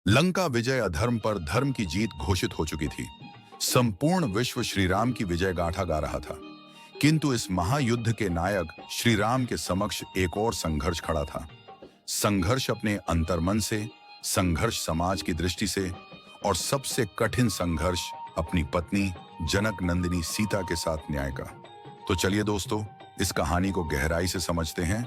लंका विजय अधर्म पर धर्म की जीत घोषित हो चुकी थी। संपूर्ण विश्व श्री राम की विजय गाथा गा रहा था। किंतु इस महायुद्ध के नायक श्री राम के समक्ष एक और संघर्ष खड़ा था। संघर्ष अपने अंतर्मन से, संघर्ष समाज की दृष्टि से, और सबसे कठिन संघर्ष अपनी पत्नी जनक नंदिनी सीता के साथ न्याय का। तो चलिए दोस्तों, इस कहानी को गहराई से समझते हैं।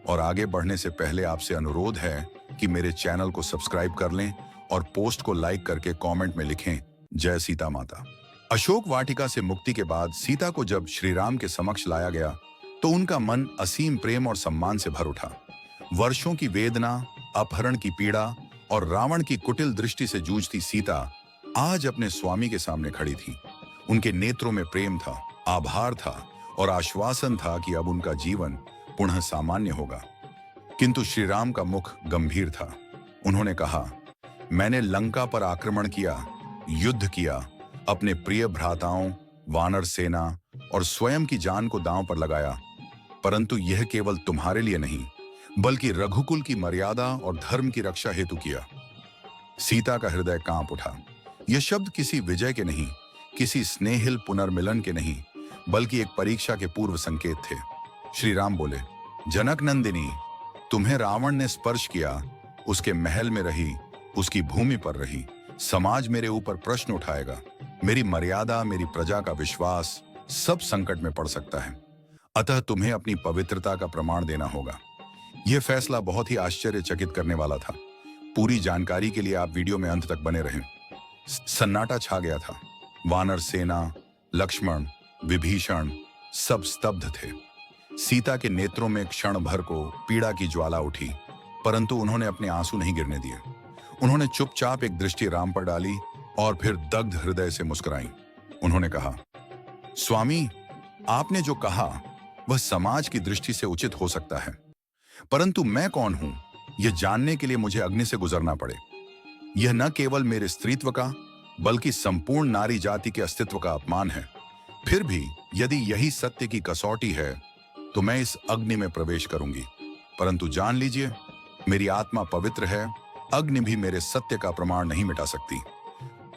और आगे बढ़ने से पहले आपसे अनुरोध है कि मेरे चैनल को सब्सक्राइब कर लें और पोस्ट को लाइक करके कमेंट में लिखें, जय सीता माता। अशोक वाटिका से मुक्ति के बाद सीता को जब श्री राम के समक्ष लाया गया तो उनका मन असीम प्रेम और सम्मान से भर उठा। वर्षों की वेदना, अपहरण की पीड़ा और रावण की कुटिल दृष्टि से जूझती सीता आज अपने स्वामी के सामने खड़ी थी। उनके नेत्रों में प्रेम था, आभार था और आश्वासन था कि अब उनका जीवन पुनः सामान्य होगा। किंतु श्री राम का मुख गंभीर था। उन्होंने कहा, मैंने लंका पर आक्रमण किया, युद्ध किया, अपने प्रिय भ्राताओं, वानर सेना और स्वयं की जान को दांव पर लगाया, परंतु यह केवल तुम्हारे लिए नहीं बल्कि रघुकुल की मर्यादा और धर्म की रक्षा हेतु किया। सीता का हृदय कांप उठा। यह शब्द किसी विजय के नहीं, किसी स्नेहिल पुनर्मिलन के नहीं, बल्कि एक परीक्षा के पूर्व संकेत थे। श्री राम बोले, जनक नंदिनी, तुम्हें रावण ने स्पर्श किया, उसके महल में रही, उसकी भूमि पर रही। समाज मेरे ऊपर प्रश्न उठाएगा। मेरी मर्यादा, मेरी प्रजा का विश्वास सब संकट में पड़ सकता है। अतः तुम्हें अपनी पवित्रता का प्रमाण देना होगा। यह फैसला बहुत ही आश्चर्यचकित करने वाला था। पूरी जानकारी के लिए आप वीडियो में अंत तक बने रहें। सन्नाटा छा गया था। वानर सेना, लक्ष्मण, विभीषण सब स्तब्ध थे। सीता के नेत्रों में क्षण भर को पीड़ा की ज्वाला उठी, परंतु उन्होंने अपने आंसू नहीं गिरने दिए। उन्होंने चुपचाप एक दृष्टि राम पर डाली और फिर दग्ध हृदय से मुस्कुराई। उन्होंने कहा, स्वामी, आपने जो कहा वह समाज की दृष्टि से उचित हो सकता है, परंतु मैं कौन हूं यह जानने के लिए मुझे अग्नि से गुजरना पड़े। यह न केवल मेरे स्त्रीत्व का बल्कि संपूर्ण नारी जाति के अस्तित्व का अपमान है। फिर भी यदि यही सत्य की कसौटी है तो मैं इस अग्नि में प्रवेश करूंगी, परंतु जान लीजिए, मेरी आत्मा पवित्र है। अग्नि भी मेरे सत्य का प्रमाण नहीं मिटा सकती।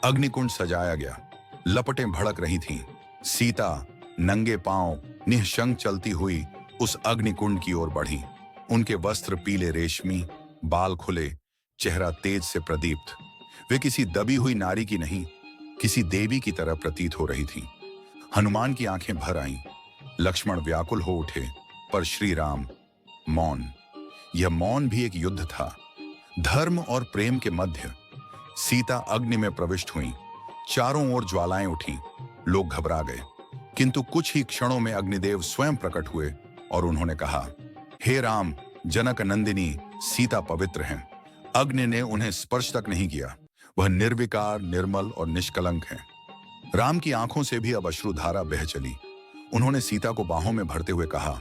अग्निकुंड सजाया गया, लपटें भड़क रही थीं। सीता नंगे पांव निःशंक चलती हुई उस अग्निकुंड की ओर बढ़ी। उनके वस्त्र पीले रेशमी, बाल खुले, चेहरा तेज से प्रदीप्त। वे किसी दबी हुई नारी की नहीं, किसी देवी की तरह प्रतीत हो रही थीं। हनुमान की आंखें भर आईं, लक्ष्मण व्याकुल हो उठे, पर श्री राम मौन। यह मौन भी एक युद्ध था, धर्म और प्रेम के मध्य। सीता अग्नि में प्रविष्ट हुई, चारों ओर ज्वालाएं उठी, लोग घबरा गए। किंतु कुछ ही क्षणों में अग्निदेव स्वयं प्रकट हुए और उन्होंने कहा, हे राम, जनक नंदिनी सीता पवित्र हैं। अग्नि ने उन्हें स्पर्श तक नहीं किया। वह निर्विकार, निर्मल और निष्कलंक हैं। राम की आंखों से भी अब अश्रुधारा बह चली। उन्होंने सीता को बाहों में भरते हुए कहा,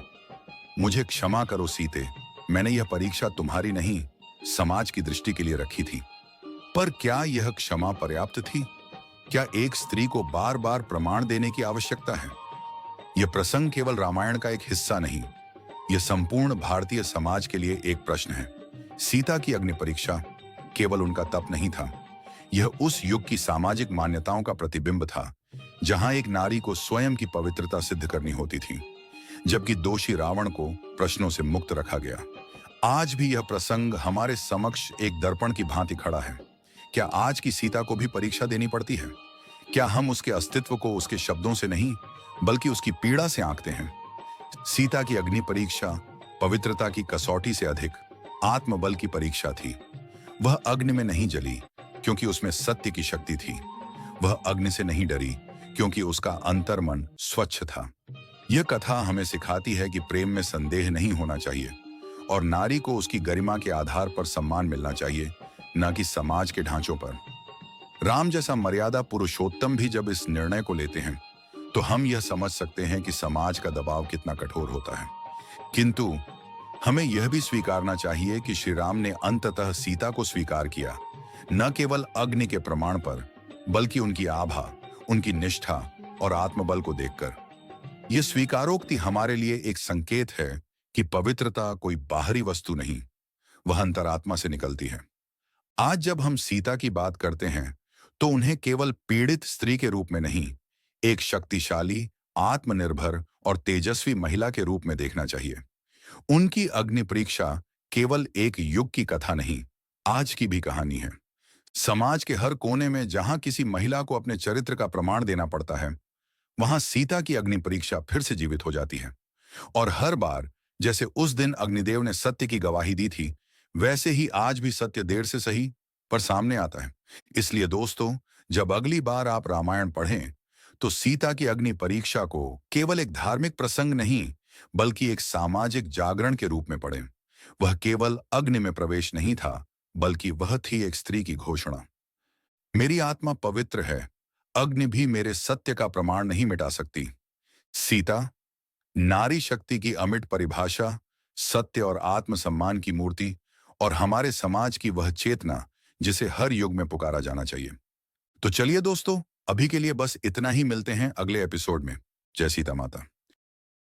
मुझे क्षमा करो सीते, मैंने यह परीक्षा तुम्हारी नहीं, समाज की दृष्टि के लिए रखी थी। पर क्या यह क्षमा पर्याप्त थी? क्या एक स्त्री को बार बार प्रमाण देने की आवश्यकता है? यह प्रसंग केवल रामायण का एक हिस्सा नहीं, यह संपूर्ण भारतीय समाज के लिए एक प्रश्न है। सीता की अग्नि परीक्षा केवल उनका तप नहीं था, यह उस युग की सामाजिक मान्यताओं का प्रतिबिंब था, जहां एक नारी को स्वयं की पवित्रता सिद्ध करनी होती थी, जबकि दोषी रावण को प्रश्नों से मुक्त रखा गया। आज भी यह प्रसंग हमारे समक्ष एक दर्पण की भांति खड़ा है। क्या आज की सीता को भी परीक्षा देनी पड़ती है? क्या हम उसके अस्तित्व को उसके शब्दों से नहीं बल्कि उसकी पीड़ा से आंकते हैं? सीता की अग्नि परीक्षा पवित्रता की कसौटी से अधिक आत्मबल की परीक्षा थी। वह अग्नि में नहीं जली क्योंकि उसमें सत्य की शक्ति थी। वह अग्नि से नहीं डरी क्योंकि उसका अंतर्मन स्वच्छ था। यह कथा हमें सिखाती है कि प्रेम में संदेह नहीं होना चाहिए और नारी को उसकी गरिमा के आधार पर सम्मान मिलना चाहिए, न कि समाज के ढांचों पर। राम जैसा मर्यादा पुरुषोत्तम भी जब इस निर्णय को लेते हैं तो हम यह समझ सकते हैं कि समाज का दबाव कितना कठोर होता है। किंतु हमें यह भी स्वीकारना चाहिए कि श्री राम ने अंततः सीता को स्वीकार किया, न केवल अग्नि के प्रमाण पर बल्कि उनकी आभा, उनकी निष्ठा और आत्मबल को देखकर। यह स्वीकारोक्ति हमारे लिए एक संकेत है कि पवित्रता कोई बाहरी वस्तु नहीं, वह अंतरात्मा से निकलती है। आज जब हम सीता की बात करते हैं तो उन्हें केवल पीड़ित स्त्री के रूप में नहीं, एक शक्तिशाली, आत्मनिर्भर और तेजस्वी महिला के रूप में देखना चाहिए। उनकी अग्नि परीक्षा केवल एक युग की कथा नहीं, आज की भी कहानी है। समाज के हर कोने में जहां किसी महिला को अपने चरित्र का प्रमाण देना पड़ता है, वहां सीता की अग्नि परीक्षा फिर से जीवित हो जाती है। और हर बार जैसे उस दिन अग्निदेव ने सत्य की गवाही दी थी, वैसे ही आज भी सत्य देर से सही पर सामने आता है। इसलिए दोस्तों, जब अगली बार आप रामायण पढ़ें, तो सीता की अग्नि परीक्षा को केवल एक धार्मिक प्रसंग नहीं, बल्कि एक सामाजिक जागरण के रूप में पढ़ें। वह केवल अग्नि में प्रवेश नहीं था, बल्कि वह थी एक स्त्री की घोषणा। मेरी आत्मा पवित्र है, अग्नि भी मेरे सत्य का प्रमाण नहीं मिटा सकती। सीता, नारी शक्ति की अमिट परिभाषा, सत्य और आत्मसम्मान की मूर्ति, और हमारे समाज की वह चेतना जिसे हर युग में पुकारा जाना चाहिए। तो चलिए दोस्तों, अभी के लिए बस इतना ही। मिलते हैं अगले एपिसोड में। जय सीता माता।